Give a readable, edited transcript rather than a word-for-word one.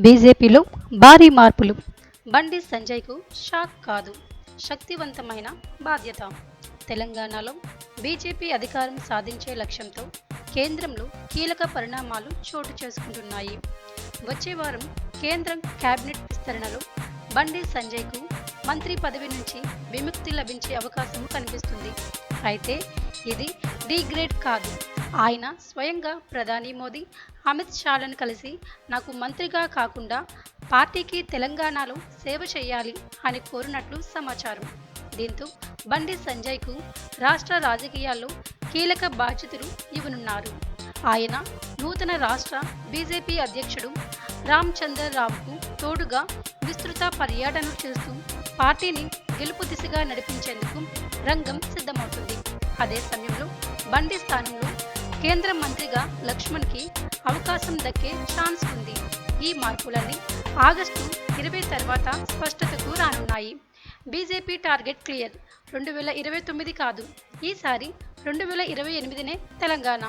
బీజేపీలో భారీ మార్పులు. బండి సంజయ్కు షాక్ కాదు, శక్తివంతమైన బాధ్యత. తెలంగాణలో బీజేపీ అధికారం సాధించే లక్ష్యంతో కేంద్రంలో కీలక పరిణామాలు చోటు చేసుకుంటున్నాయి. వచ్చే వారం కేంద్రం కేబినెట్ విస్తరణలో బండి సంజయ్కు మంత్రి పదవి నుంచి విముక్తి లభించే అవకాశం కనిపిస్తుంది. అయితే ఇది డీగ్రేడ్ కాదు. ఆయన స్వయంగా ప్రధాని మోదీ, అమిత్ షాలను కలిసి నాకు మంత్రిగా కాకుండా పార్టీకి తెలంగాణలో సేవ చేయాలి అని కోరినట్లు సమాచారం. దీంతో బండి సంజయ్కు రాష్ట్ర రాజకీయాల్లో కీలక బాధ్యతలు ఇవ్వనున్నారు. ఆయన నూతన రాష్ట్ర బీజేపీ అధ్యక్షుడు రామచంద్రరావుకు తోడుగా విస్తృత పర్యటన చేస్తూ పార్టీని గెలుపు దిశగా నడిపించేందుకు రంగం సిద్ధమవుతుంది. అదే సమయంలో బండి స్థానంలో కేంద్ర మంత్రిగా లక్ష్మణ్కి అవకాశం దక్కే ఛాన్స్ ఉంది. ఈ మార్పులన్నీ ఆగస్టు 20 తర్వాత స్పష్టతకు రానున్నాయి. BJP target clear. 2029 కాదు, ఈసారి 2028నే తెలంగాణ.